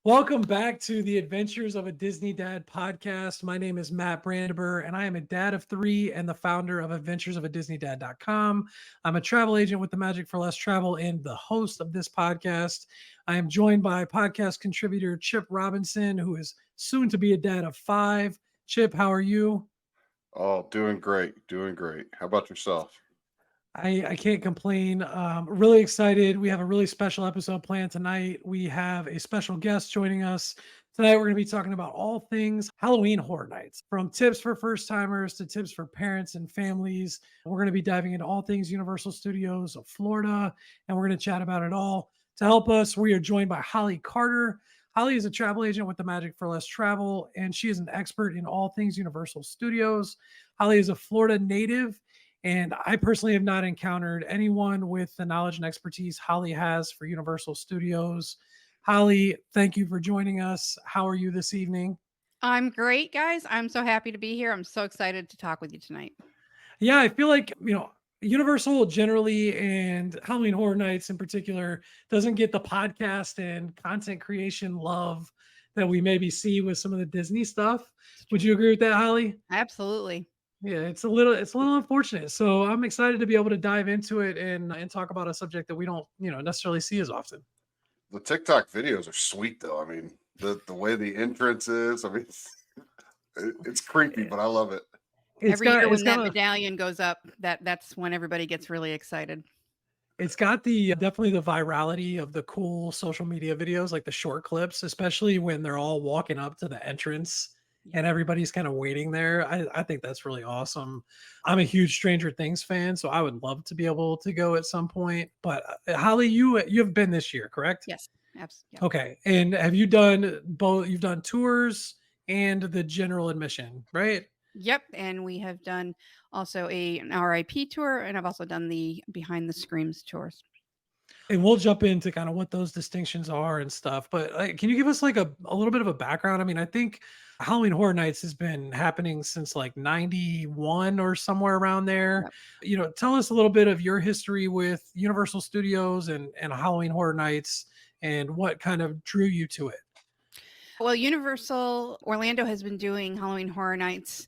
Welcome back to the Adventures of a Disney Dad podcast. My name is Matt Brandenburg, and I am a dad of three and the founder of adventuresofaDisneyDad.com. I'm a travel agent with the Magic for Less Travel and the host of this podcast. I am joined by podcast contributor Chip Robinson, who is soon to be a dad of five. Chip, how are you? Oh, doing great, doing great. How about yourself? I can't complain. Really excited. We have a really special episode planned tonight. We have a special guest joining us tonight. We're going to be talking about all things Halloween Horror Nights, from tips for first timers to tips for parents and families. We're going to be diving into all things Universal Studios of Florida, and we're going to chat about it all. To help us, we are joined by Holli Carter. Holli is a travel agent with the Magic for Less Travel, and she is an expert in all things Universal Studios. Holli is a Florida native, and I personally have not encountered anyone with the knowledge and expertise Holli has for Universal Studios. Holli, thank you for joining us. How are you this evening? I'm great, guys. I'm so happy to be here. I'm so excited to talk with you tonight. Yeah, I feel like, Universal generally and Halloween Horror Nights in particular doesn't get the podcast and content creation love that we maybe see with some of the Disney stuff. It's Would true. you agree with that, Holli? Absolutely. Yeah, it's a little unfortunate. So I'm excited to be able to dive into it and talk about a subject that we don't, necessarily see as often. The TikTok videos are sweet though. I mean, the way the entrance is, I mean, it's creepy, Eh, but I love it. It's Every got year it's when got that a medallion goes up, that's when everybody gets really excited. it's got the definitely the virality of the cool social media videos, like the short clips, especially when they're all walking up to the entrance Yep. and everybody's kind of waiting there. I think that's really awesome. I'm a huge Stranger Things fan, so I would love to be able to go at some point. But Holly, you have been this year, correct? Yes. Yep. Okay. And have you done both? You've done tours and the general admission, right? Yep. And we have done also an RIP tour, and I've also done the behind the screams tours. And we'll jump into kind of what those distinctions are and stuff. But can you give us like a little bit of a background? I mean, I think Halloween Horror Nights has been happening since like 91 or somewhere around there. Yep. Tell us a little bit of your history with Universal Studios and Halloween Horror Nights and what kind of drew you to it. Well, Universal Orlando has been doing Halloween Horror Nights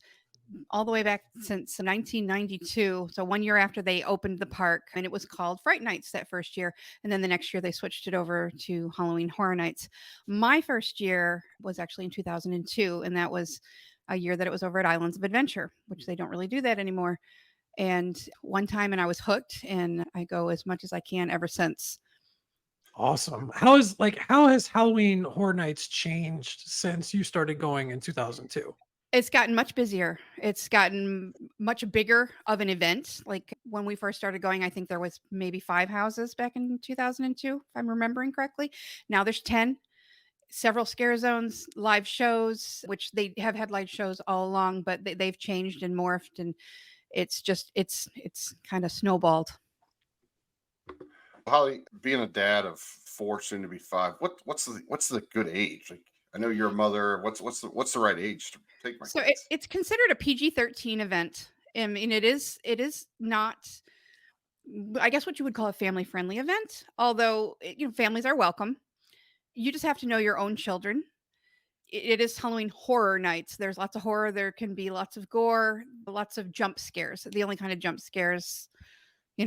all the way back since 1992. So 1 year after they opened the park, and it was called Fright Nights that first year. And then the next year they switched it over to Halloween Horror Nights. My first year was actually in 2002, and that was a year that it was over at Islands of Adventure, which they don't really do that anymore. And one time, and I was hooked, and I go as much as I can ever since. Awesome. How has Halloween Horror Nights changed since you started going in 2002? It's gotten much busier. It's gotten much bigger of an event. Like when we first started going, I think there was maybe 5 houses back in 2002, if I'm remembering correctly. Now there's 10, several scare zones, live shows, which they have had live shows all along, but they've changed and morphed, and it's kind of snowballed. Holly, being a dad of four, soon to be five, what's the good age? Like, I know you're a mother. What's the right age to take my So kids? it's considered a PG-13 event. I mean, it is not, I guess, what you would call a family friendly event, although families are welcome. You just have to know your own children. It is Halloween Horror Nights. There's lots of horror. There can be lots of gore, lots of jump scares. The only kind of jump scares,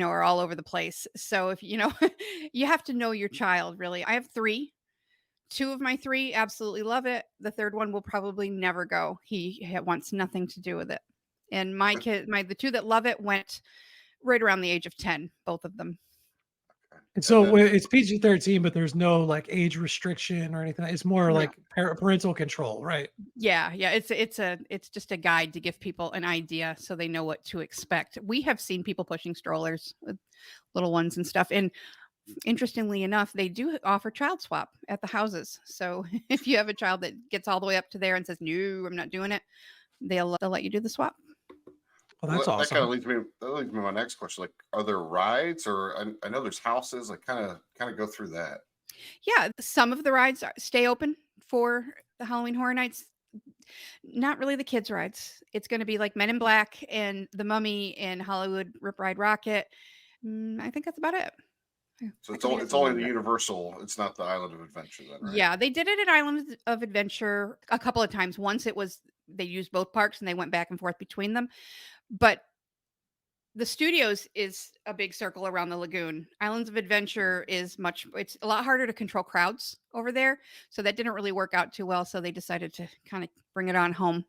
are all over the place. So if you have to know your child, really. I have three. Two of my three absolutely love it. The third one will probably never go. He wants nothing to do with it. And the two that love it went right around the age of 10, both of them. And And so then it's PG-13, but there's no like age restriction or anything. It's more No. like parental control, right? Yeah, it's just a guide to give people an idea so they know what to expect. We have seen people pushing strollers with little ones and stuff. And interestingly enough, they do offer child swap at the houses. So if you have a child that gets all the way up to there and says, "No, I'm not doing it," they'll let you do the swap. Well, that's well, that kind of awesome. leads me to my next question. Like, are there rides, or I know there's houses? Like, kind of go through that. Yeah, some of the rides stay open for the Halloween Horror Nights. Not really the kids' rides. It's going to be like Men in Black and The Mummy and Hollywood Rip Ride Rocket. I think that's about it. Yeah, So I it's could be only just it's a only little the bit. Universal. It's not the Island of Adventure then, right? Yeah, they did it at Islands of Adventure a couple of times. Once it was they used both parks and they went back and forth between them. But the studios is a big circle around the lagoon. Islands of Adventure is it's a lot harder to control crowds over there. So that didn't really work out too well. So they decided to kind of bring it on home,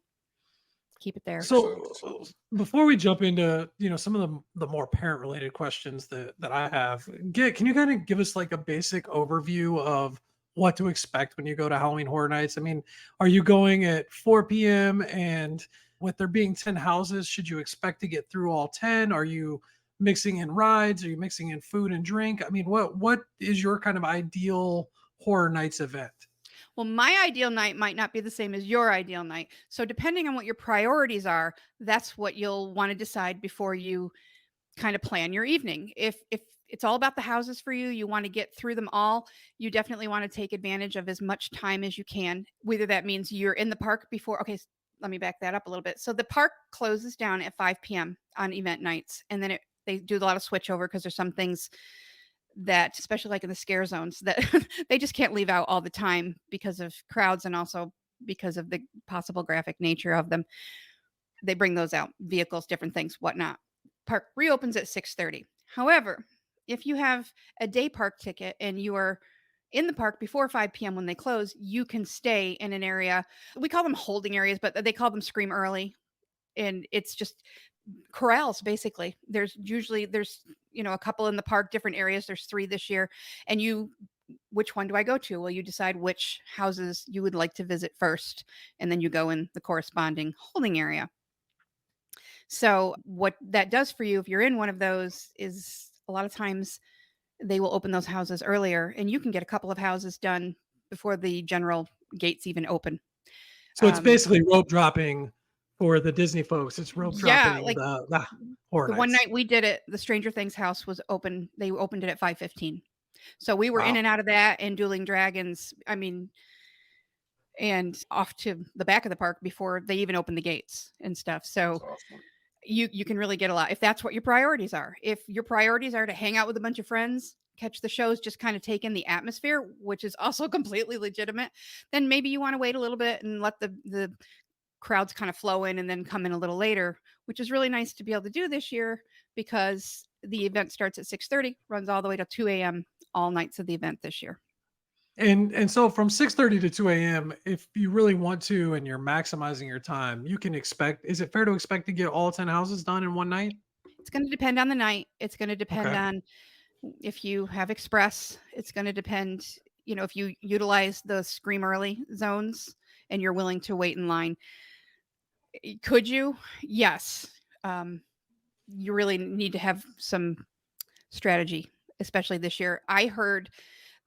keep it there. Makes So sense. before we jump into some of the more parent related questions that I have, can you kind of give us like a basic overview of what to expect when you go to Halloween Horror Nights? I mean, are you going at 4 p.m. and with there being 10 houses, should you expect to get through all 10? Are you mixing in rides? Are you mixing in food and drink? I mean, what is your kind of ideal Horror Nights event? Well, my ideal night might not be the same as your ideal night. So depending on what your priorities are, that's what you'll want to decide before you kind of plan your evening. If it's all about the houses for you, you want to get through them all, you definitely want to take advantage of as much time as you can. Whether that means you're in the park before let me back that up a little bit. So the park closes down at 5 p.m. on event nights and then they do a lot of switchover because there's some things that especially like in the scare zones that they just can't leave out all the time because of crowds and also because of the possible graphic nature of them. They bring those out, vehicles, different things, whatnot. Park reopens at 6:30. However, if you have a day park ticket and you are in the park before 5 p.m. when they close, you can stay in an area. We call them holding areas, but they call them scream early. And it's just corrals basically. There's a couple in the park, different areas. There's 3 this year. And which one do I go to? Well, you decide which houses you would like to visit first, and then you go in the corresponding holding area. So, what that does for you if you're in one of those is a lot of times they will open those houses earlier and you can get a couple of houses done before the general gates even open. So it's Um, basically rope dropping for the Disney folks. It's rope yeah, dropping like the Horror the one Nights. night we did it, the Stranger Things house was open. They opened it at 5:15. So we were in Wow, and out of that and Dueling Dragons. I mean, and off to the back of the park before they even opened the gates and stuff. that's So awesome. you can really get a lot if that's what your priorities are. If your priorities are to hang out with a bunch of friends, catch the shows, just kind of take in the atmosphere, which is also completely legitimate, then maybe you want to wait a little bit and let the crowds kind of flow in and then come in a little later, which is really nice to be able to do this year because the event starts at 6:30, runs all the way to 2 a.m. all nights of the event this year. And so from 6:30 to 2 a.m., if you really want to and you're maximizing your time, you can expect, is it fair to expect to get all 10 houses done in one night? It's going to depend on the night. It's going to depend Okay. on if you have express. It's going to depend, if you utilize the scream early zones and you're willing to wait in line. Could you? Yes. Um, you really need to have some strategy, especially this year. I heard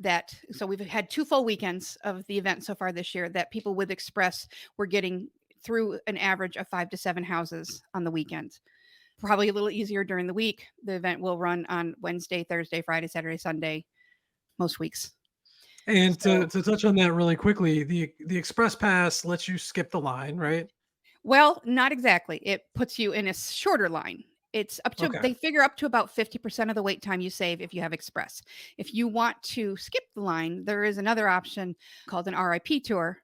that, so we've had 2 full weekends of the event so far this year, that people with express were getting through an average of 5 to 7 houses on the weekend. Probably a little easier during the week. The event will run on Wednesday, Thursday, Friday, Saturday, Sunday, most weeks. And to So, to touch on that really quickly, the Express Pass lets you skip the line, right? well, not exactly. It puts you in a shorter line. It's up to, Okay. they figure up to about 50% of the wait time you save if you have express. If you want to skip the line, there is another option called an RIP tour,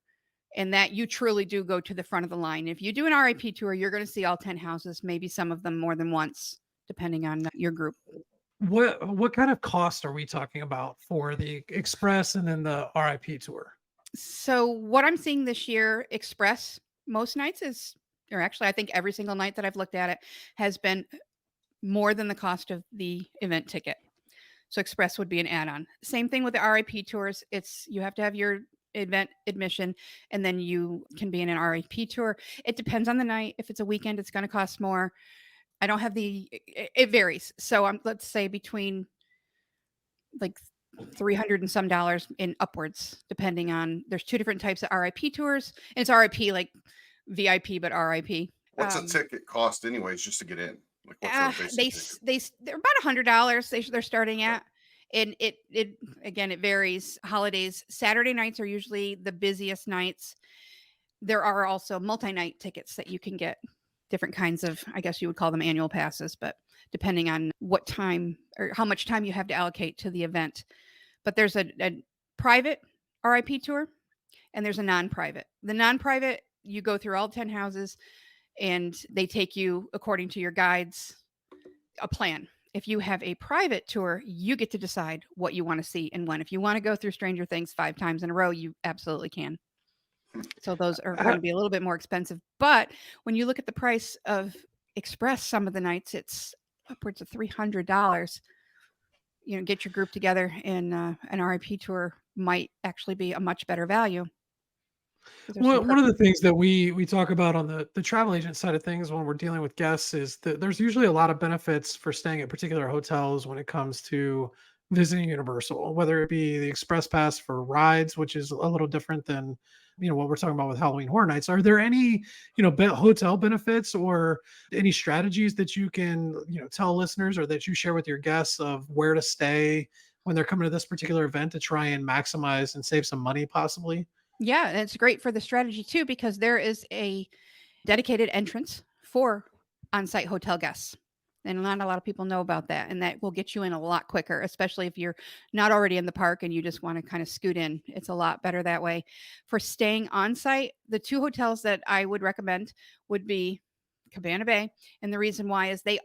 and that you truly do go to the front of the line. If you do an RIP tour, you're going to see all 10 houses, maybe some of them more than once, depending on your group. What kind of cost are we talking about for the Express and then the RIP tour? So what I'm seeing this year, Express most nights or actually I think every single night that I've looked at it has been more than the cost of the event ticket. So Express would be an add-on. Same thing with the RIP tours. You have to have your event admission and then you can be in an RIP tour. It depends on the night. If it's a weekend, it's going to cost more. I don't have it varies. So let's say between like 300 and some dollars in upwards, depending on, there's 2 different types of RIP tours. And it's RIP like VIP, but RIP. What's a ticket cost, anyways, just to get in? Like, what's a basic ticket? They're about $100. They're starting Okay. at, and it again it varies. Holidays, Saturday nights are usually the busiest nights. There are also multi-night tickets that you can get different kinds of, I guess you would call them annual passes, but depending on what time or how much time you have to allocate to the event. But there's a private RIP tour and there's a non-private. The non-private, you go through all 10 houses and they take you according to your guides a plan. If you have a private tour, you get to decide what you want to see and when. If you want to go through Stranger Things 5 times in a row, you absolutely can. So those are going Uh, to be a little bit more expensive. But when you look at the price of Express some of the nights, it's upwards of $300. Get your group together and an RIP tour might actually be a much better value. 'Cause there's some One of perks. the things that we talk about on the travel agent side of things when we're dealing with guests is that there's usually a lot of benefits for staying at particular hotels when it comes to visiting Universal, whether it be the express pass for rides, which is a little different than what we're talking about with Halloween Horror Nights. Are there any hotel benefits or any strategies that you can tell listeners or that you share with your guests of where to stay when they're coming to this particular event to try and maximize and save some money possibly? Yeah, and it's great for the strategy too because there is a dedicated entrance for on-site hotel guests. And not a lot of people know about that. And that will get you in a lot quicker, especially if you're not already in the park and you just want to kind of scoot in. It's a lot better that way. For staying on site, the 2 hotels that I would recommend would be Cabana Bay. And the reason why is they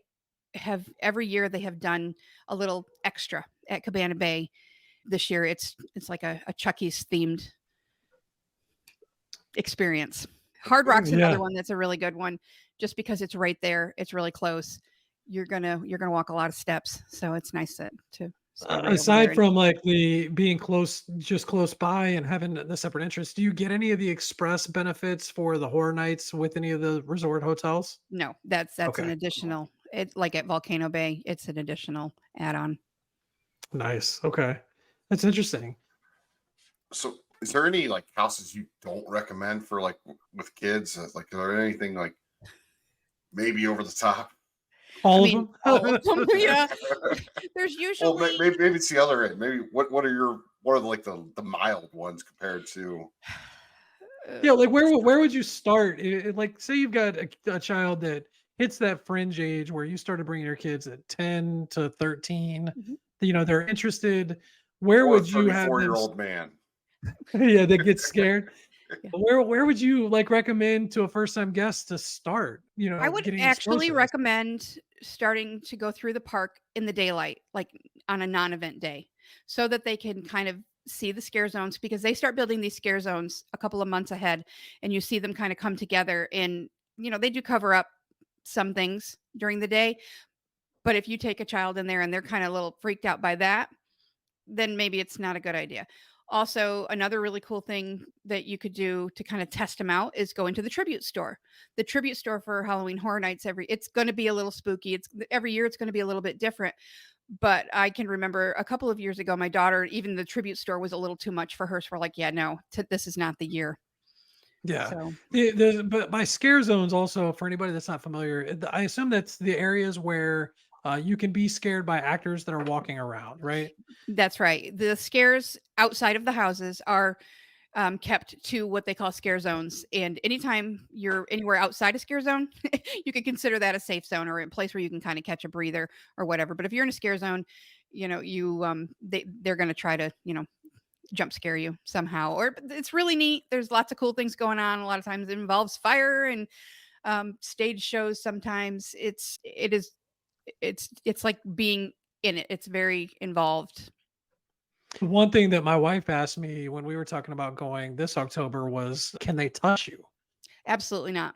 have every year they have done a little extra at Cabana Bay. This year it's like a Chucky's themed experience. Hard Rock's Yeah. another one that's a really good one, just because it's right there. It's really close. You're gonna walk a lot of steps, so it's nice to stay right over there. Aside And from like the being close, just close by and having the separate interests, do you get any of the express benefits for the horror nights with any of the resort hotels? no, that's an Okay, additional. It like at Volcano Bay, it's an additional add-on. nice. Okay, that's interesting. So, is there any like houses you don't recommend for like with kids? Like, are there anything like maybe over the top? I All of mean, them? all of them. Yeah, there's Well, usually maybe it's the other end. Maybe what are like the mild ones compared to? Yeah, like let's where would you start? Like, say you've got a child that hits that fringe age where you started bringing your kids at 10 to 13. mhm. They're interested. Where Or a would you have 34 them? year old man? Yeah, they get scared. Yeah. Where would you like recommend to a first time guest to start? I would Getting exposed actually to this. recommend starting to go through the park in the daylight, like on a non-event day, so that they can kind of see the scare zones because they start building these scare zones a couple of months ahead and you see them kind of come together and they do cover up some things during the day, but if you take a child in there and they're kind of a little freaked out by that, then maybe it's not a good idea. Also, another really cool thing that you could do to kind of test them out is go into the tribute store. The tribute store for Halloween Horror Nights it's going to be a little spooky. It's every year it's going to be a little bit different. But I can remember a couple of years ago, my daughter, even the tribute store was a little too much for her. So we're like, yeah, no, this is not the year. Yeah. So But by scare zones, also for anybody that's not familiar, I assume that's the areas where you can be scared by actors that are walking around, right? that's right. The scares outside of the houses are kept to what they call scare zones. And anytime you're anywhere outside a scare zone, you can consider that a safe zone or a place where you can kind of catch a breather or whatever. But if you're in a scare zone, they're going to try to jump scare you somehow. Or it's really neat. There's lots of cool things going on. A lot of times it involves fire and stage shows. Sometimes it's like being in it. It's very involved. One thing that my wife asked me when we were talking about going this October was, can they touch you? Absolutely not.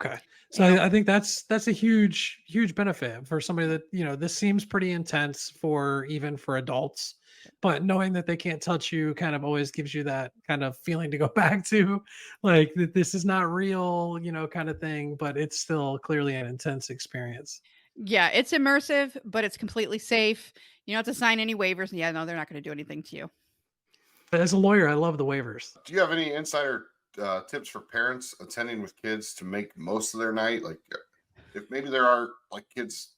Okay. So You know, I think that's a huge benefit for somebody that, this seems pretty intense for even for adults, but knowing that they can't touch you kind of always gives you that kind of feeling to go back to, like that this is not real, kind of thing, but it's still clearly an intense experience. Yeah, it's immersive, but it's completely safe. You don't have to sign any waivers. Yeah, no, they're not going to do anything to you. As a lawyer, I love the waivers. Do you have any insider tips for parents attending with kids to make most of their night? Like, if maybe there are like kids,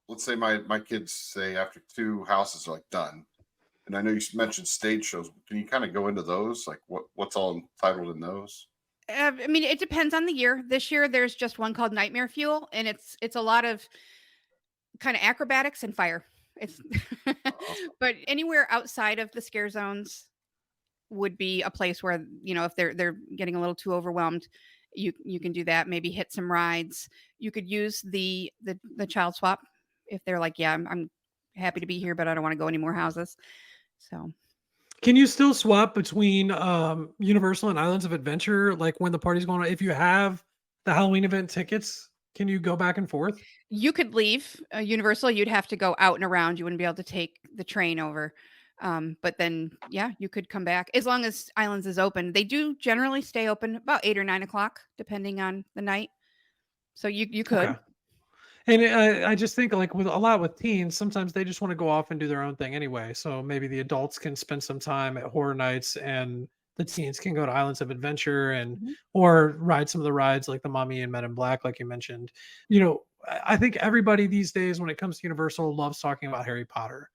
let's say my kids say after 2 houses are like done, and I know you mentioned stage shows. Can you kind of go into those? Like, what's all entitled in those? I mean, it depends on the year. This year, there's just one called Nightmare Fuel, and it's a lot of kind of acrobatics and fire. It's Awesome. but anywhere outside of the scare zones would be a place where, if they're getting a little too overwhelmed, you can do that. Maybe hit some rides. You could use the child swap if they're like, yeah, I'm happy to be here, but I don't want to go any more houses. So Can you still swap between Universal and Islands of Adventure, like when the party's going on? If you have the Halloween event tickets, can you go back and forth? you could leave Universal. You'd have to go out and around. You wouldn't be able to take the train over. But then, yeah, you could come back as long as Islands is open. They do generally stay open about 8 or 9 o'clock, depending on the night. So you could. Okay. And I just think like with a lot with teens, sometimes they just want to go off and do their own thing anyway. So maybe the adults can spend some time at horror nights, and the teens can go to Islands of Adventure and Mhm. or ride some of the rides like the Mummy and Men in Black, like you mentioned. I think everybody these days, when it comes to Universal, loves talking about Harry Potter.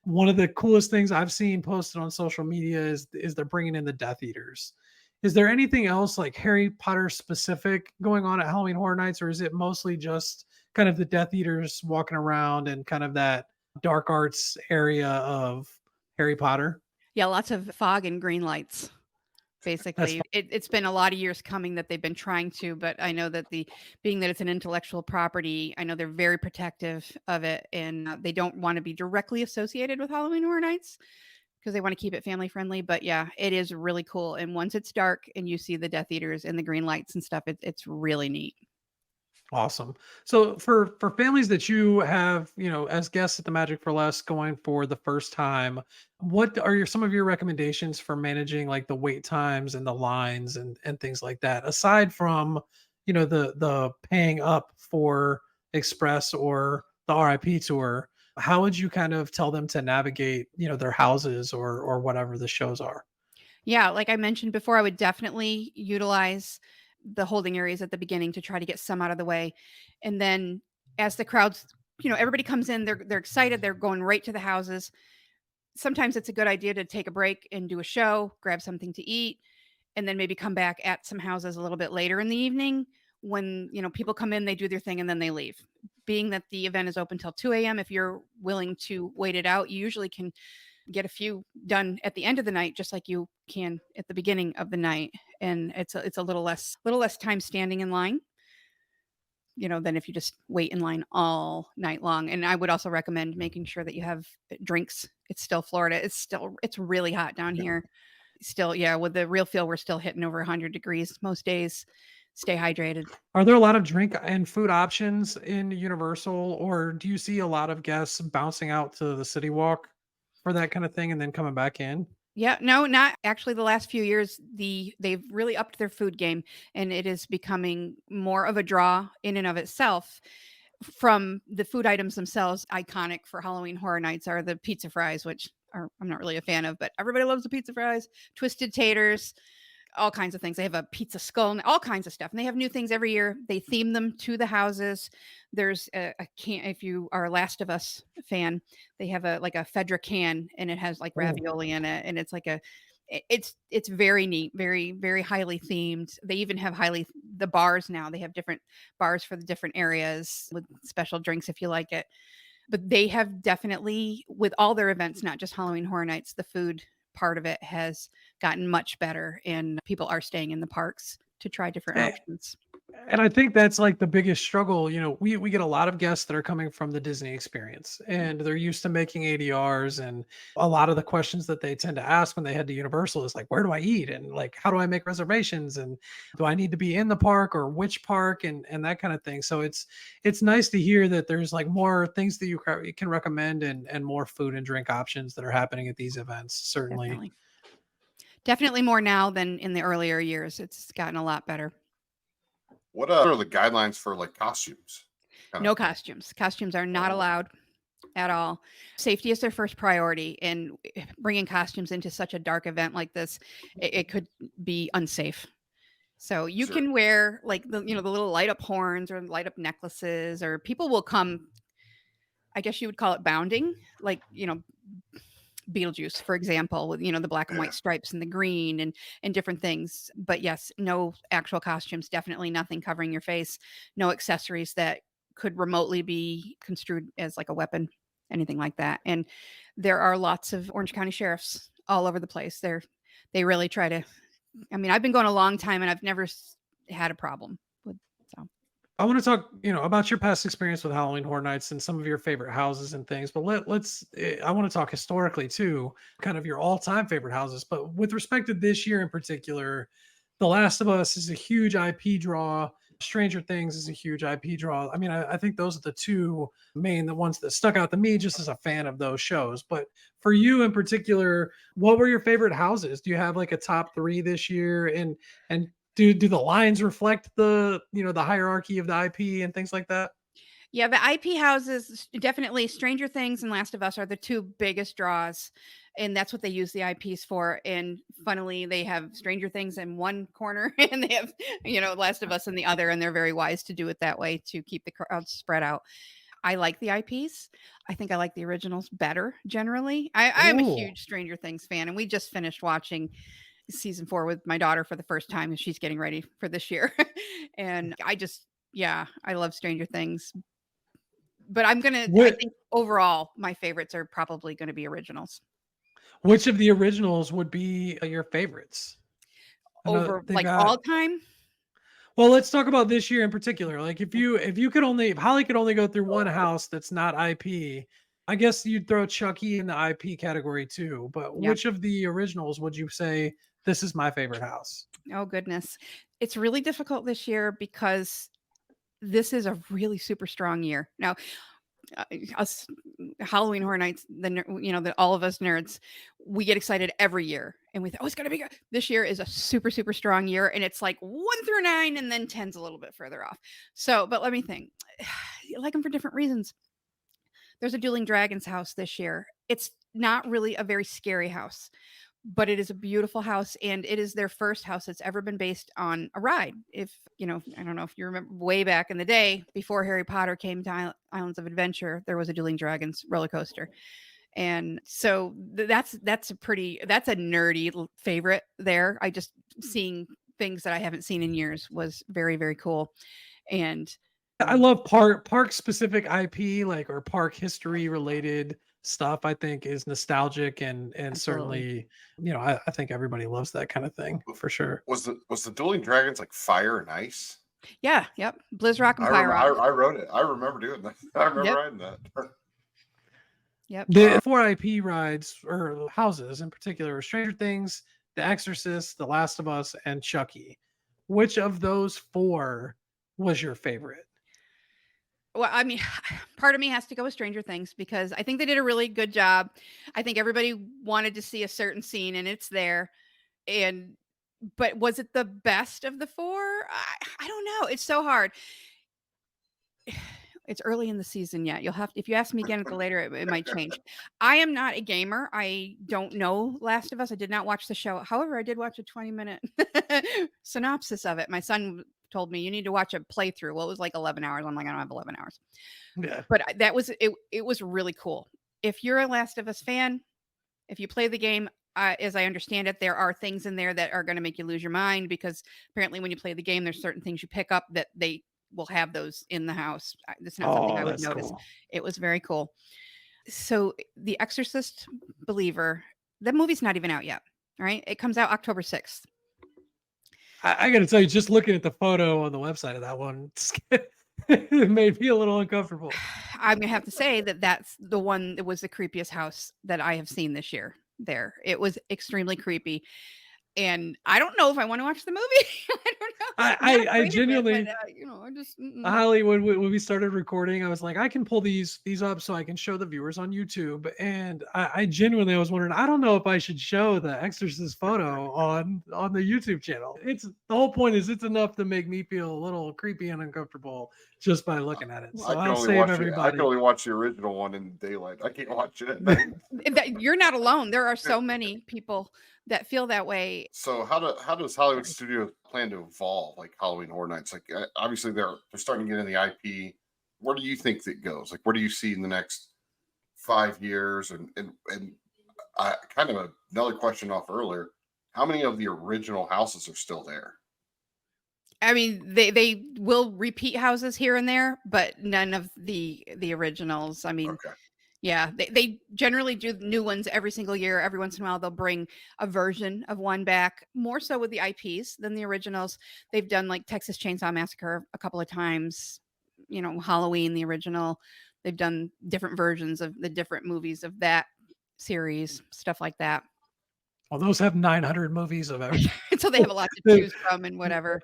One of the coolest things I've seen posted on social media is they're bringing in the Death Eaters. Is there anything else like Harry Potter specific going on at Halloween Horror Nights, or is it mostly just kind of the Death Eaters walking around and kind of that dark arts area of Harry Potter? Yeah, lots of fog and green lights. That's Basically, it's been a lot of years coming that they've been trying to, but I know that being that it's an intellectual property, I know they're very protective of it, and they don't want to be directly associated with Halloween Horror Nights because they want to keep it family friendly. But yeah, it is really cool. And once it's dark and you see the Death Eaters and the green lights and stuff, it's really neat. awesome. So for families that you have, as guests at the Magic for Less going for the first time, what are some of your recommendations for managing like the wait times and the lines and things like that? Aside from, the paying up for Express or the RIP tour, how would you kind of tell them to navigate, their houses or whatever the shows are? Yeah, like I mentioned before, I would definitely utilize the holding areas at the beginning to try to get some out of the way. And then as the crowds, everybody comes in, they're excited, they're going right to the houses. Sometimes it's a good idea to take a break and do a show, grab something to eat, and then maybe come back at some houses a little bit later in the evening when, people come in, they do their thing and then they leave. Being that the event is open till 2 a.m., if you're willing to wait it out, you usually can get a few done at the end of the night, just like you can at the beginning of the night. And it's a little less time standing in line, than if you just wait in line all night long. And I would also recommend making sure that you have drinks. It's still Florida. It's really hot down here. Still, yeah, with the real feel, we're still hitting over 100 degrees most days. Stay hydrated. Are there a lot of drink and food options in Universal, or do you see a lot of guests bouncing out to the City Walk for that kind of thing and then coming back in? Yeah, no, not actually the last few years. They've really upped their food game and it is becoming more of a draw in and of itself. From the food items themselves, iconic for Halloween Horror Nights are the pizza fries, which I'm not really a fan of, but everybody loves the pizza fries, twisted taters, all kinds of things. They have a pizza skull and all kinds of stuff. And they have new things every year. They theme them to the houses. There's a can, if you are a Last of Us fan, they have like a Fedra can and it has like Oh, ravioli in it. And it's like it's very neat, very, very highly themed. They even have the bars now. They have different bars for the different areas with special drinks if you like it. But they have definitely, with all their events, not just Halloween Horror Nights, the food part of it has gotten much better, and people are staying in the parks to try different options. and I think that's like the biggest struggle. We get a lot of guests that are coming from the Disney experience and they're used to making ADRs. And a lot of the questions that they tend to ask when they head to Universal is like, where do I eat? And like, how do I make reservations? And do I need to be in the park or which park and that kind of thing. So it's nice to hear that there's like more things that you can recommend and more food and drink options that are happening at these events. Certainly. Definitely. Definitely more now than in the earlier years. It's gotten a lot better. What are the guidelines for like costumes? Kind No of. costumes. Costumes are not Oh, allowed at all. Safety is their first priority, and bringing costumes into such a dark event like this, it could be unsafe. So you sure. can wear like the little light up horns or light up necklaces, or people will come. I guess you would call it bounding, like Beetlejuice, for example, with the black and Yeah. white stripes and the green and different things. But yes, no actual costumes, definitely nothing covering your face, no accessories that could remotely be construed as like a weapon, anything like that. And there are lots of Orange County sheriffs all over the place. They really try to. I mean, I've been going a long time and I've never had a problem with. So I want to talk, about your past experience with Halloween Horror Nights and some of your favorite houses and things. But I want to talk historically too, kind of your all-time favorite houses. But with respect to this year in particular, The Last of Us is a huge IP draw. Stranger Things is a huge IP draw. I mean, I think those are the two the ones that stuck out to me just as a fan of those shows. But for you in particular, what were your favorite houses? Do you have like a top three this year? And do the lines reflect the hierarchy of the IP and things like that? yeah, the IP houses definitely Stranger Things and Last of Us are the two biggest draws. And that's what they use the IPs for. And funnily, they have Stranger Things in one corner and they have, Last of Us in the other. And they're very wise to do it that way to keep the crowd spread out. I like the IPs. I think I like the originals better generally. I'm a Ooh. huge Stranger Things fan, and we just finished watching season 4 with my daughter for the first time, and she's getting ready for this year. And yeah, I love Stranger Things. But I What think overall, my favorites are probably going to be originals which of the originals would be your favorites? I know over they've like got. all time. Well, let's talk about this year in particular. Like if Holly could only go through one house that's not IP, I guess you'd throw Chucky in the IP category too. But Yep. which of the originals would you say this is my favorite house? Oh, goodness. It's really difficult this year because this is a really super strong year. Now, us Halloween Horror Nights, all of us nerds, we get excited every year, and we think, oh, it's gonna be good. This year is a super super strong year, and it's like 1 through 9, and then 10's a little bit further off. So, but let me think. You like them for different reasons. There's a Dueling Dragons house this year. It's not really a very scary house, but it is a beautiful house, and it is their first house that's ever been based on a ride. If I don't know if you remember way back in the day before Harry Potter came to Islands of Adventure, there was a Dueling Dragons roller coaster. And so that's a nerdy favorite there. I just seeing things that I haven't seen in years was very very cool. And I love park specific IP, like, or park history related stuff. I think is nostalgic and absolutely. certainly, I think everybody loves that kind of thing for sure. Was the Dueling Dragons like fire and ice? Yeah, yep. Blizzrock and I remember. Pyrock. I wrote it. I remember doing that. I remember Yep. writing that. Yep. The 4 IP rides or houses in particular, Stranger Things, The Exorcist, The Last of Us, and Chucky. Which of those four was your favorite? Well, I mean, part of me has to go with Stranger Things because I think they did a really good job. I think everybody wanted to see a certain scene and it's there. And but was it the best of the four? I don't know. It's so hard. It's early in the season yet. If you ask me again at the later, it might change. I am not a gamer. I don't know Last of Us. I did not watch the show. However, I did watch a 20-minute synopsis of it. My son told me you need to watch a playthrough. Well, it was like 11 hours. I'm like, I don't have 11 hours. Yeah. But that was it. It was really cool. If you're a Last of Us fan, if you play the game, as I understand it, there are things in there that are going to make you lose your mind because apparently when you play the game, there's certain things you pick up that they will have those in the house. That's not something I Oh, would that's notice. cool. It was very cool. So The Exorcist Believer, that movie's not even out yet. All right. It comes out October 6th. I got to tell you, just looking at the photo on the website of that one, it made me a little uncomfortable. I'm going to have to say that that's the one that was the creepiest house that I have seen this year there. It was extremely creepy. And I don't know if I want to watch the movie. I don't know. I'm not I afraid of it, genuinely, but, I just Holly, when we started recording, I was like, I can pull these up so I can show the viewers on YouTube. And I genuinely was wondering, I don't know if I should show the Exorcist photo on the YouTube channel. It's the whole point is it's enough to make me feel a little creepy and uncomfortable just by looking at it. So I can I'll only save watch it. I everybody. can only watch the original one in daylight. I can't watch it at night. You're not alone. There are so many people that feel that way. So how does Hollywood Sorry. Studios plan to evolve like Halloween Horror Nights? Like obviously they're starting to get in the IP. Where do you think that goes? Like where do you see in the next 5 years? And kind of another question off earlier. How many of the original houses are still there? I mean, they will repeat houses here and there, but none of the originals. I mean, Okay. yeah, they generally do new ones every single year. Every once in a while, they'll bring a version of one back, more so with the IPs than the originals. They've done like Texas Chainsaw Massacre a couple of times, Halloween, the original. They've done different versions of the different movies of that series, stuff like that. Well, those have 900 movies of everything. So they have a lot to They- choose from and whatever.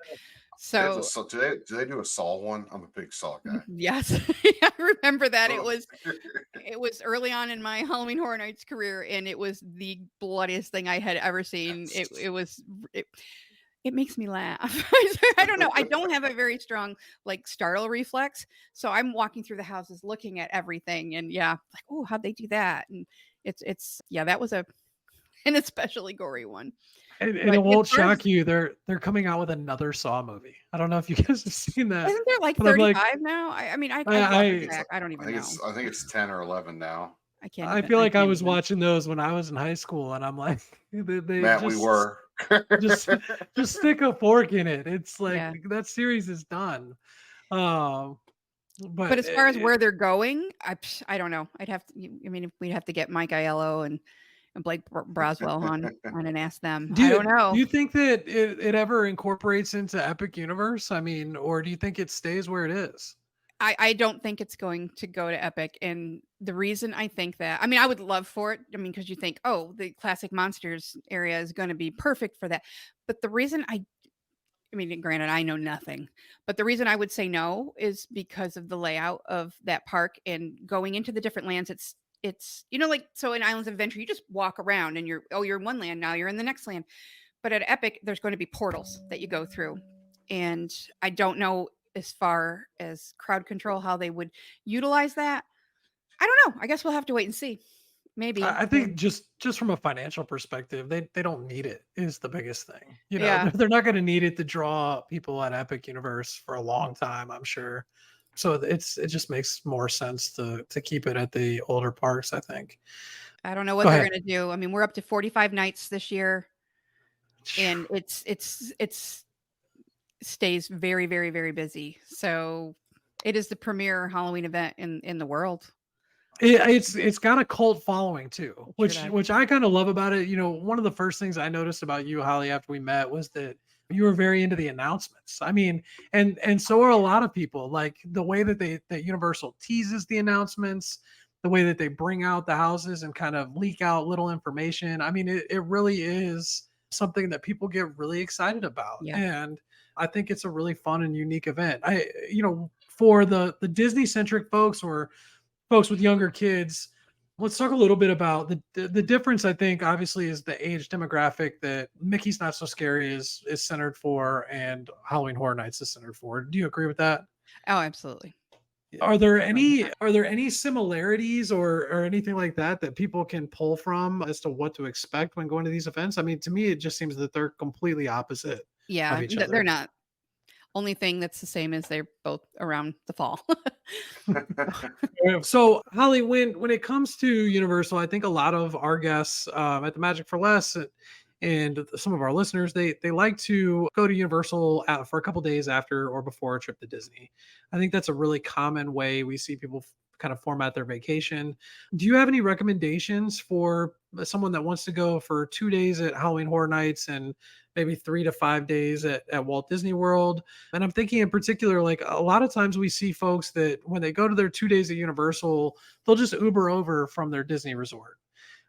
They have the So do they do a Saw one? I'm a big Saw guy. yes, I remember that. It Ugh. was it was early on in my Halloween Horror Nights career, and it was the bloodiest thing I had ever seen. It it makes me laugh. I don't know. I don't have a very strong like startle reflex, so I'm walking through the houses looking at everything, and yeah, like, oh, how'd they do that? And it's yeah, that was an especially gory one. and But it as won't far as shock you. They're coming out with another Saw movie. I don't know if you guys have seen that, isn't there like but I'm like, 35 now? I mean, I've lost I It's track. I don't even know. I think it's 10 or 11 now. I can't I even. feel I like I can't was even. watching those when I was in high school, and I'm like, they Matt, we were. just just stick a fork in it. It's like Yeah. that series is done. Um, But but as far as where they're going, I don't know. I'd have to. I mean, if we'd have to get Mike Aiello and Blake Braswell on and ask them. do I you don't know. do you think that it ever incorporates into Epic Universe? I mean, or do you think it stays where it is? I don't think it's going to go to Epic, and the reason I think that, I mean, I would love for it. I mean, because you think, oh, the classic monsters area is going to be perfect for that. But the reason I mean, granted, I know nothing, but the reason I would say no is because of the layout of that park and going into the different lands. It's like, so in Islands of Adventure, you just walk around and you're in one land, now you're in the next land. But at Epic, there's going to be portals that you go through, and I don't know as far as crowd control how they would utilize that. I don't know. I guess we'll have to wait and see. Maybe. I think just from a financial perspective, they don't need it is the biggest thing. Yeah. They're not going to need it to draw people at Epic Universe for a long time, I'm sure. So it just makes more sense to keep it at the older parks, I think. I don't know what Go they're ahead. going to do. I mean, we're up to 45 nights this year, and it's stays very, very, very busy. So it is the premier Halloween event in the world. It's got a cult following too, Sure which does. I kind of love about it. One of the first things I noticed about you, Holly, after we met was that you were very into the announcements. I mean, and so are a lot of people. Like the way that Universal teases the announcements, the way that they bring out the houses and kind of leak out little information. I mean, it really is something that people get really excited about. Yeah. And I think it's a really fun and unique event. For the Disney centric folks or folks with younger kids, let's talk a little bit about the difference. I think obviously is the age demographic that Mickey's Not So Scary is centered for, and Halloween Horror Nights is centered for. Do you agree with that? Oh, absolutely. Are there 100%. any similarities or anything like that people can pull from as to what to expect when going to these events? I mean, to me, it just seems that they're completely opposite of Yeah, each they're other. not. Only thing that's the same is they're both around the fall. Yeah. So, Holly, when it comes to Universal, I think a lot of our guests at the Magic for Less and some of our listeners, they like to go to Universal for a couple days after or before a trip to Disney. I think that's a really common way we see people kind of format their vacation. Do you have any recommendations for someone that wants to go for 2 days at Halloween Horror Nights and maybe 3 to 5 days at Walt Disney World? And I'm thinking in particular, like a lot of times we see folks that when they go to their 2 days at Universal, they'll just Uber over from their Disney resort.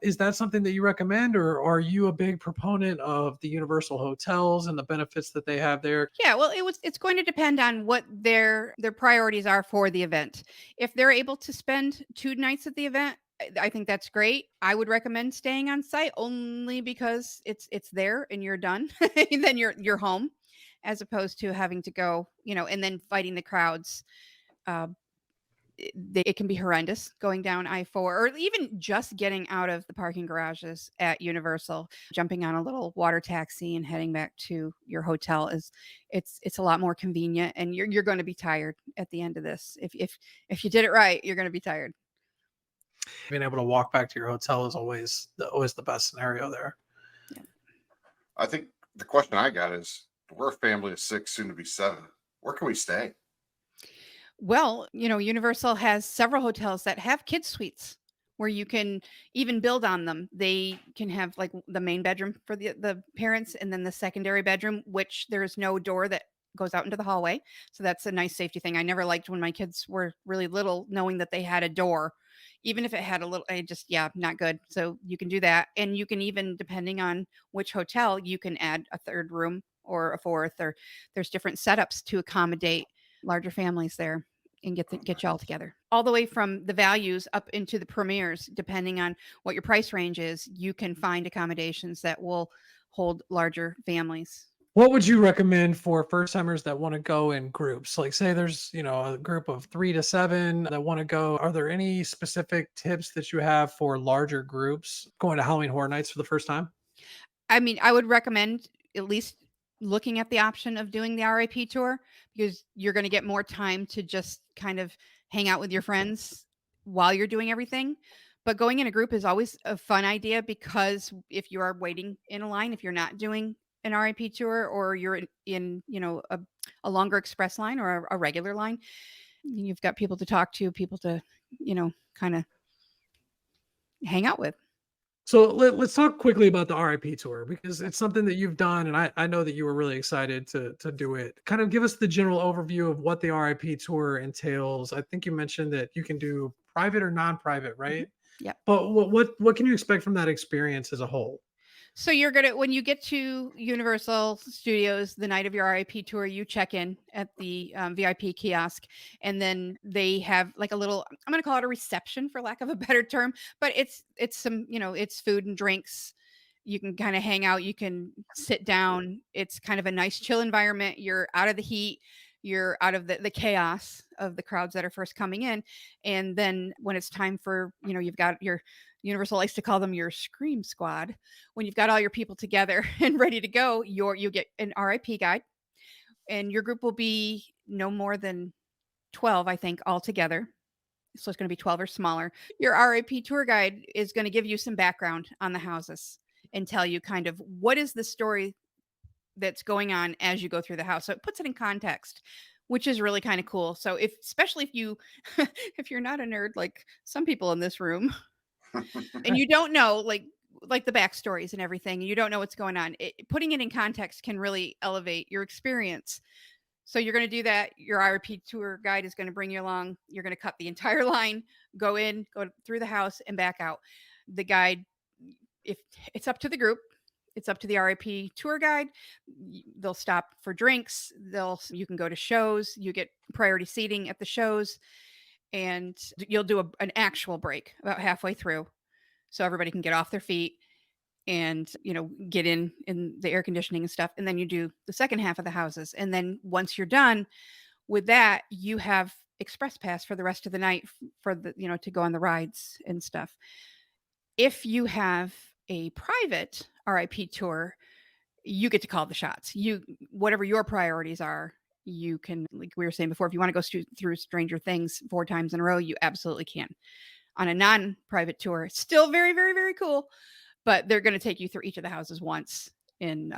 Is that something that you recommend, or are you a big proponent of the Universal hotels and the benefits that they have there? Yeah, well, it's going to depend on what their priorities are for the event. If they're able to spend 2 nights at the event, I think that's great. I would recommend staying on site only because it's there and you're done. And then you're home, as opposed to having to go, and then fighting the crowds. Uh, it can be horrendous going down I-4, or even just getting out of the parking garages at Universal, jumping on a little water taxi and heading back to your hotel it's a lot more convenient, and you're going to be tired at the end of this. If you did it right, you're going to be tired. Being able to walk back to your hotel is always the best scenario there. Yeah. I think the question I got is, we're a family of 6, soon to be 7. Where can we stay? Well, Universal has several hotels that have kid suites where you can even build on them. They can have like the main bedroom for the parents and then the secondary bedroom, which there is no door that goes out into the hallway. So that's a nice safety thing. I never liked when my kids were really little knowing that they had a door. Even if it had a little, not good. So you can do that. And you can even, depending on which hotel, you can add a third room or a fourth, or there's different setups to accommodate larger families there and get you all together. All the way from the values up into the premieres, depending on what your price range is, you can find accommodations that will hold larger families. What would you recommend for first timers that want to go in groups? Like, say there's, a group of 3 to 7 that want to go. Are there any specific tips that you have for larger groups going to Halloween Horror Nights for the first time? I mean, I would recommend at least looking at the option of doing the RIP tour, because you're going to get more time to just kind of hang out with your friends while you're doing everything. But going in a group is always a fun idea, because if you are waiting in a line, if you're not doing an RIP tour, or you're in a longer express line or a regular line, you've got people to talk to, people to, kind of hang out with. So let's talk quickly about the RIP tour, because it's something that you've done, and I know that you were really excited to do it. Kind of give us the general overview of what the RIP tour entails. I think you mentioned that you can do private or non-private, right? Yep. But what can you expect from that experience as a whole? So when you get to Universal Studios the night of your RIP tour, you check in at the VIP kiosk, and then they have like a little, I'm going to call it a reception for lack of a better term, but it's some, it's food and drinks. You can kind of hang out, you can sit down. It's kind of a nice chill environment. You're out of the heat, you're out of the chaos of the crowds that are first coming in. And then when it's time for, you've got your, Universal likes to call them your scream squad. When you've got all your people together and ready to go, you get an RIP guide, and your group will be no more than 12, I think, all together. So it's going to be 12 or smaller. Your RIP tour guide is going to give you some background on the houses and tell you kind of what is the story that's going on as you go through the house. So it puts it in context, which is really kind of cool. So especially if you if you're not a nerd like some people in this room, and you don't know like the backstories and everything, and you don't know what's going on, putting it in context can really elevate your experience. So you're going to do that. Your RP tour guide is going to bring you along. You're going to cut the entire line, go through the house and back out. The guide, if it's up to the group, it's up to the RIP tour guide. They'll stop for drinks. You can go to shows. You get priority seating at the shows, and you'll do an actual break about halfway through, so everybody can get off their feet and get in the air conditioning and stuff. And then you do the second half of the houses, and then once you're done with that, you have express pass for the rest of the night for the to go on the rides and stuff. If you have a private RIP tour, you get to call the shots. Whatever your priorities are, you can, like we were saying before, if you want to go through Stranger Things 4 times in a row, you absolutely can. On a non-private tour, still very, very, very cool, but they're going to take you through each of the houses once, and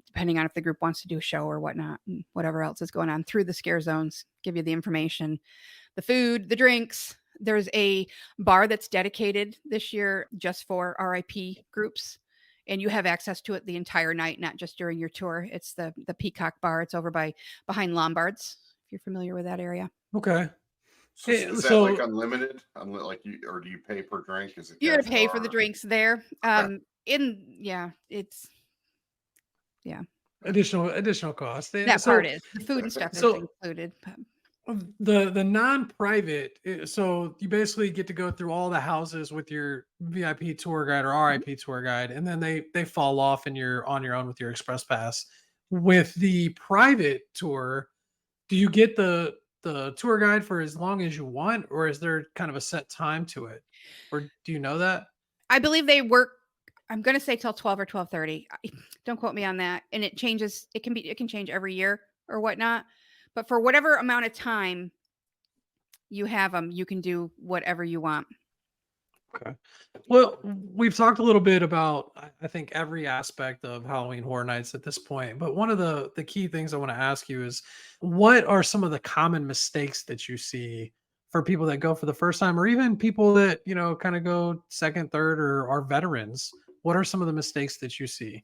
depending on if the group wants to do a show or whatnot, and whatever else is going on through the scare zones, give you the information, the food, the drinks. There's a bar that's dedicated this year just for RIP groups, and you have access to it the entire night, not just during your tour. It's the Peacock Bar. It's over behind Lombards, if you're familiar with that area. Okay. So Hey, is that like so unlimited? Like or do you pay per drink? Is it You're going to cash pay for the bar? drinks there. Okay. It's additional cost. that So part is the food and stuff is so included. But the non-private, so you basically get to go through all the houses with your VIP tour guide or RIP tour guide, and then they fall off and you're on your own with your express pass. With the private tour, do you get the tour guide for as long as you want, or is there kind of a set time to it? Or do you know that? I believe they work. I'm going to say till 12 or 12:30. Don't quote me on that. And it changes. It can change every year or whatnot. But for whatever amount of time you have them, you can do whatever you want. Okay. Well, we've talked a little bit about I think every aspect of Halloween Horror Nights at this point, but one of the key things I want to ask you is what are some of the common mistakes that you see for people that go for the first time or even people that, kind of go second, third or are veterans? What are some of the mistakes that you see?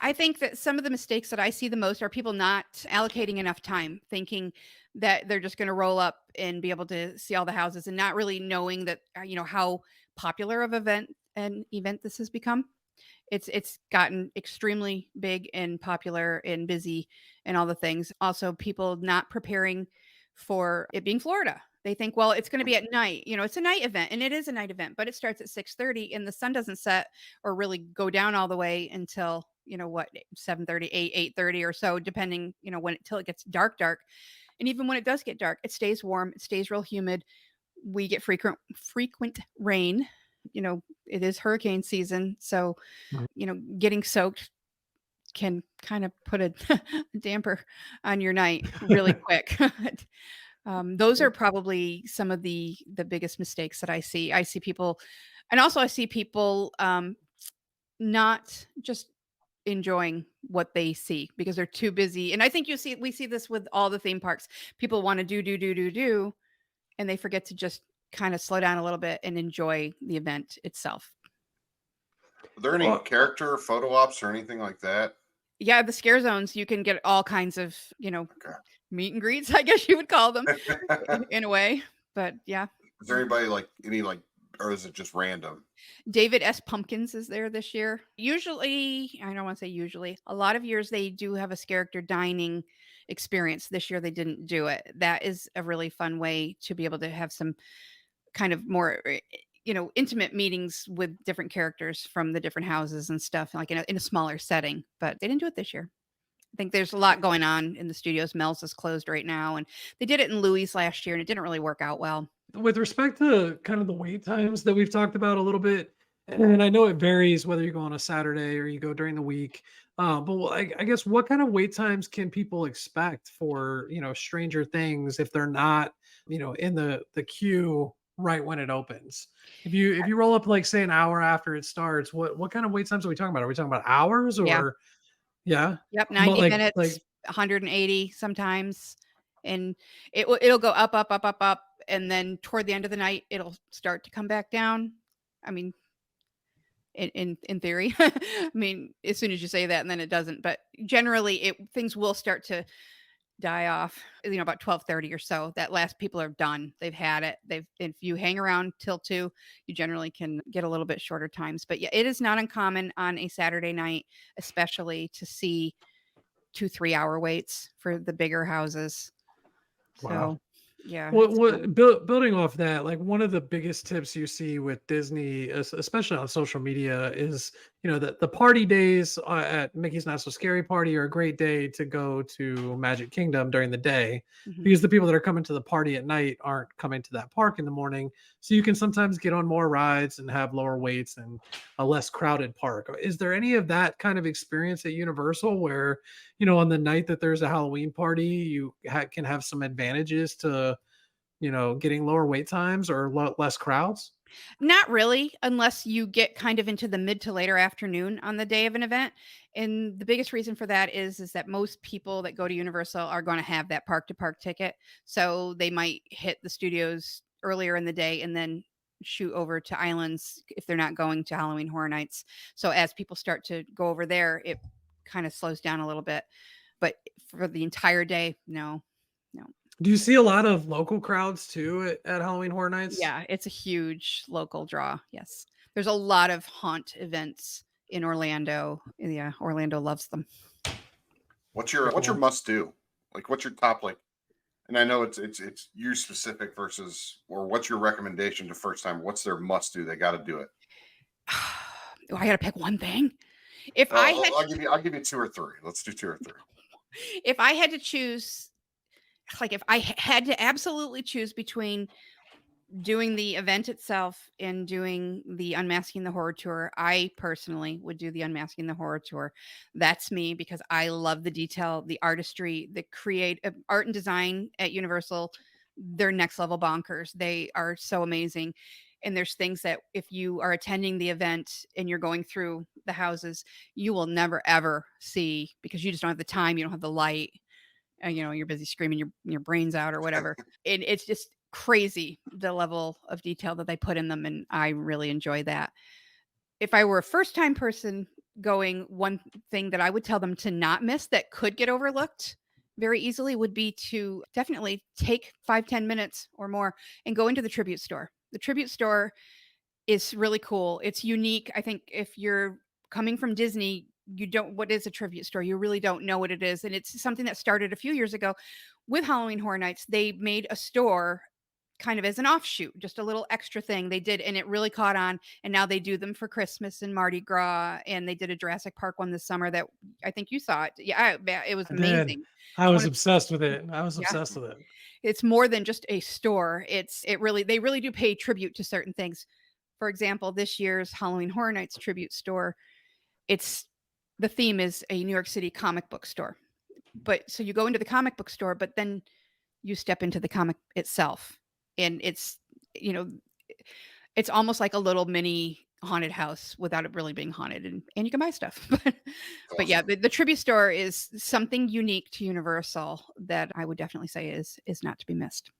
I think that some of the mistakes that I see the most are people not allocating enough time, thinking that they're just going to roll up and be able to see all the houses and not really knowing that how popular of an event this has become. It's gotten extremely big and popular and busy and all the things. Also, people not preparing for it being Florida. They think, well, it's going to be at night. It's a night event, and it is a night event, but it starts at 6:30, and the sun doesn't set or really go down all the way until 7:30, 8:30 or so, depending when till it gets dark, dark. And even when it does get dark, it stays warm. It stays real humid. We get frequent rain. It is hurricane season, so Mhm. getting soaked can kind of put a damper on your night really quick. Those are probably some of the biggest mistakes that I see. I see people, and also I see people not just enjoying what they see because they're too busy. And I think we see this with all the theme parks. People want to do, and they forget to just kind of slow down a little bit and enjoy the event itself. Are there any Well, character photo ops or anything like that? Yeah, the scare zones, you can get all kinds of, Okay. meet and greets, I guess you would call them Is in a way. But yeah, there anybody like any like, or is it just random? David S. Pumpkins is there this year. Usually, I don't want to say usually, a lot of years they do have a character dining experience. This year they didn't do it. That is a really fun way to be able to have some kind of more intimate meetings with different characters from the different houses and stuff, like in a smaller setting. But they didn't do it this year. I think there's a lot going on in the studios. Mel's is closed right now, and they did it in Louis last year, and it didn't really work out well. with respect to kind of the wait times that we've talked about a little bit, and I know it varies whether you go on a Saturday or you go during the week. I guess what kind of wait times can people expect for Stranger Things if they're not in the queue right when it opens? If you roll up like say an hour after it starts, what kind of wait times are we talking about? Are we talking about hours Yeah. or yeah, Yep. but 90 minutes, like 180 sometimes, and it'll go up, up, up, up, up, and then toward the end of the night, it'll start to come back down. I mean, in theory, I mean, as soon as you say that, and then it doesn't. But generally, things will start to die off, about 12:30 or so. That last people are done. They've had it. If you hang around till 2, you generally can get a little bit shorter times. But yeah, it is not uncommon on a Saturday night, especially to see 2, 3-hour waits for the bigger houses. wow. So, yeah, What it's what building off that, like one of the biggest tips you see with Disney, especially on social media, is that the party days at Mickey's Not So Scary Party are a great day to go to Magic Kingdom during the day mhm. because the people that are coming to the party at night aren't coming to that park in the morning. So you can sometimes get on more rides and have lower waits and a less crowded park. Is there any of that kind of experience at Universal where, on the night that there's a Halloween party, you can have some advantages to getting lower wait times or less crowds? Not really, unless you get kind of into the mid to later afternoon on the day of an event. And the biggest reason for that is that most people that go to Universal are going to have that park to park ticket. So they might hit the studios earlier in the day and then shoot over to islands if they're not going to Halloween Horror Nights. So as people start to go over there, it kind of slows down a little bit. But for the entire day, no, no. Do you see a lot of local crowds too at Halloween Horror Nights? Yeah, it's a huge local draw. Yes. There's a lot of haunt events in Orlando. Yeah, Orlando loves them. What's your Cool. must do? Like what's your top like, and I know it's you specific versus, or what's your recommendation to first time? What's their must do? They got to do it. Oh, I got to pick one thing. If I had I'll give you two or three. Let's do two or three. if I had to choose, like if I had to absolutely choose between doing the event itself and doing the Unmasking the Horror Tour, I personally would do the Unmasking the Horror Tour. That's me because I love the detail, the artistry, the create art and design at Universal. They're next level bonkers. They are so amazing. And there's things that if you are attending the event and you're going through the houses, you will never ever see, because you just don't have the time, you don't have the light, you're busy screaming your brains out or whatever. And it's just crazy the level of detail that they put in them, and I really enjoy that. If I were a first-time person going, one thing that I would tell them to not miss that could get overlooked very easily would be to definitely take 5-10 minutes or more and go into the tribute store. The tribute store is really cool. It's unique. I think if you're coming from Disney, what is a tribute store? You really don't know what it is. And it's something that started a few years ago with Halloween Horror Nights. They made a store kind of as an offshoot, just a little extra thing they did, and it really caught on. And now they do them for Christmas and Mardi Gras, and they did a Jurassic Park one this summer that I think you saw it. Yeah, it was I did. amazing. I It's was one of- obsessed with it. I was Yeah. obsessed with it. It's more than just a store. They really do pay tribute to certain things. For example, this year's Halloween Horror Nights tribute store, the theme is a New York City comic book store. But so you go into the comic book store, but then you step into the comic itself. And it's almost like a little mini haunted house without it really being haunted, and you can buy stuff. But yeah, the tribute store is something unique to Universal that I would definitely say is not to be missed.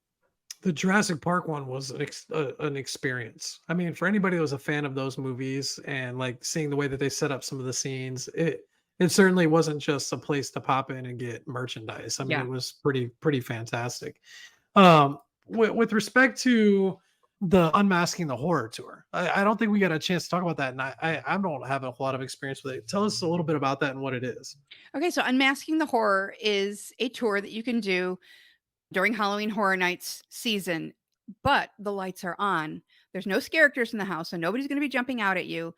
The Jurassic Park one was an experience. I mean, for anybody that was a fan of those movies and like seeing the way that they set up some of the scenes, it certainly wasn't just a place to pop in and get merchandise. I mean, Yeah. it was pretty fantastic. With respect to the Unmasking the Horror tour, I don't think we got a chance to talk about that, and I don't have a whole lot of experience with it. Tell us a little bit about that and what it is. Okay, so Unmasking the Horror is a tour that you can do during Halloween Horror Nights season, but the lights are on. There's no characters in the house, so nobody's going to be jumping out at you.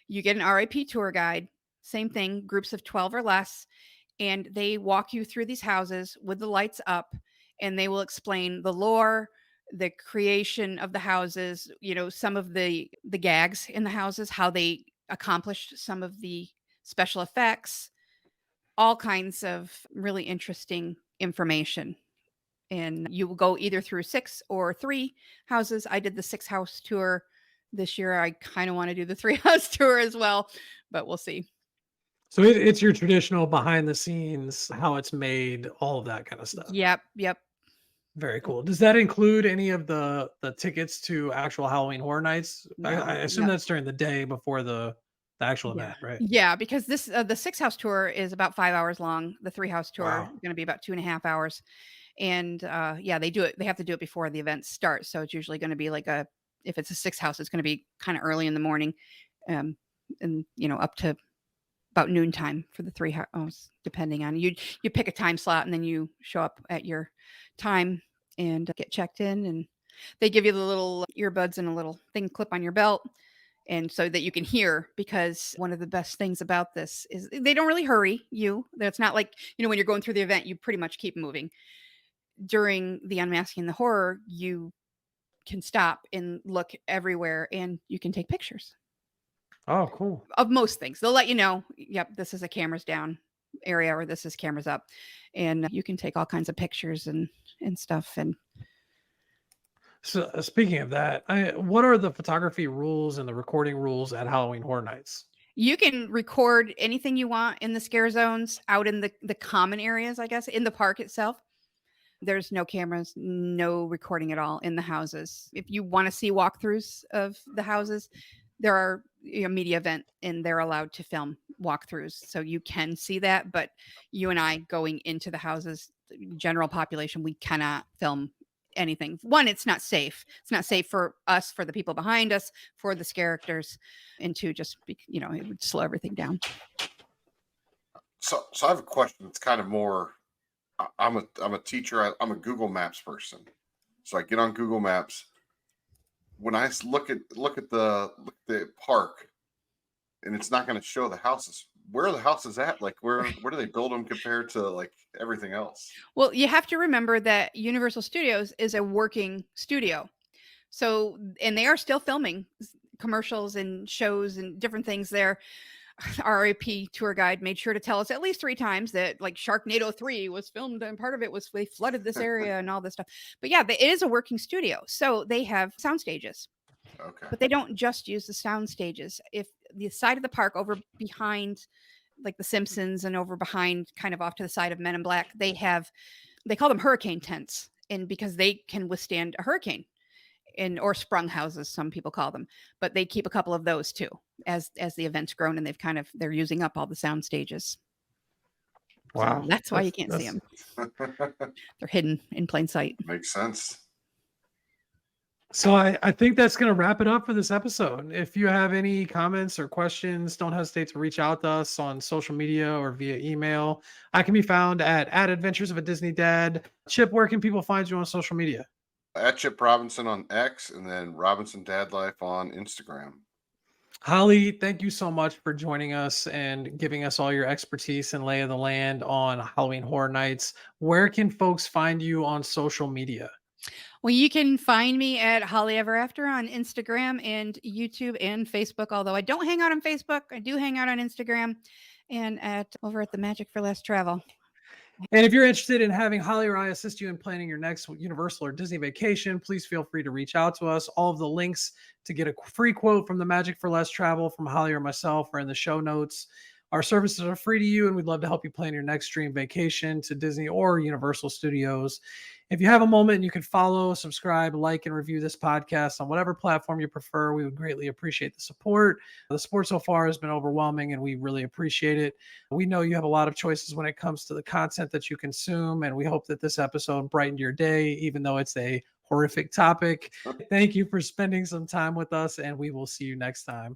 You get an RIP tour guide, same thing, groups of 12 or less, and they walk you through these houses with the lights up, and they will explain the lore, the creation of the houses, some of the gags in the houses, how they accomplished some of the special effects, all kinds of really interesting information. And you will go either through 6 or 3 houses. I did the 6-house tour this year. I kind of want to do the 3-house tour as well, but we'll see. So it's your traditional behind the scenes, how it's made, all of that kind of stuff. Yep. Very cool. Does that include any of the tickets to actual Halloween Horror Nights? I No, assume no. that's during the day before the actual event, right? Yeah, because the 6-house tour is about 5 hours long. The 3-house tour Wow. is going to be about 2.5 hours. And they do it. They have to do it before the event starts. So it's usually going to be if it's a 6-house, it's going to be kind of early in the morning, and up to about noontime for the 3-house, depending on you. You pick a time slot and then you show up at your time and get checked in, and they give you the little earbuds and a little thing clip on your belt, and so that you can hear, because one of the best things about this is they don't really hurry you. That's not like, when you're going through the event, you pretty much keep moving. During the Unmasking the Horror, you can stop and look everywhere, and you can take pictures Oh, cool. of most things. They'll let you know, yep, this is a cameras down area, or this is cameras up, and you can take all kinds of pictures and stuff. And So speaking of that, what are the photography rules and the recording rules at Halloween Horror Nights? you can record anything you want in the scare zones, out in the common areas, I guess, in the park itself. There's no cameras, no recording at all in the houses. If you want to see walkthroughs of the houses, there are media event, and they're allowed to film walkthroughs, so you can see that. But you and I going into the houses, general population, we cannot film anything. One, it's not safe. It's not safe for us, for the people behind us, for the characters, and two, just it would slow everything down. So I have a question. It's kind of more. I'm a teacher. I'm a Google Maps person. So I get on Google Maps. When I look at the park, and it's not going to show the houses. Where are the houses at? Like where do they build them compared to like everything else? Well, you have to remember that Universal Studios is a working studio. So, and they are still filming commercials and shows and different things there. RIP tour guide made sure to tell us at least 3 times that like Sharknado 3 was filmed, and part of it was they flooded this area and all this stuff. But yeah, it is a working studio. So they have sound stages. Okay. But they don't just use the sound stages. If the side of the park over behind like the Simpsons and over behind kind of off to the side of Men in Black, they call them hurricane tents, and because they can withstand a hurricane, or sprung houses, some people call them, but they keep a couple of those too as the event's grown, and they're using up all the sound stages. Wow. So that's why you can't see them. They're hidden in plain sight. Makes sense. So I think that's going to wrap it up for this episode. If you have any comments or questions, don't hesitate to reach out to us on social media or via email. I can be found at Adventures of a Disney Dad. Chip, where can people find you on social media? At Chip Robinson on X, and then Robinson Dad Life on Instagram. Holli, thank you so much for joining us and giving us all your expertise and lay of the land on Halloween Horror Nights. Where can folks find you on social media? Well, you can find me at hollieverafter on Instagram and YouTube and Facebook. Although I don't hang out on Facebook, I do hang out on Instagram and over at the Magic for Less Travel. And if you're interested in having Holli or I assist you in planning your next Universal or Disney vacation, please feel free to reach out to us. All of the links to get a free quote from the Magic for Less Travel from Holli or myself are in the show notes. Our services are free to you, and we'd love to help you plan your next dream vacation to Disney or Universal Studios. If you have a moment, you can follow, subscribe, like, and review this podcast on whatever platform you prefer. We would greatly appreciate the support. The support so far has been overwhelming, and we really appreciate it. We know you have a lot of choices when it comes to the content that you consume, and we hope that this episode brightened your day, even though it's a horrific topic. Thank you for spending some time with us, and we will see you next time.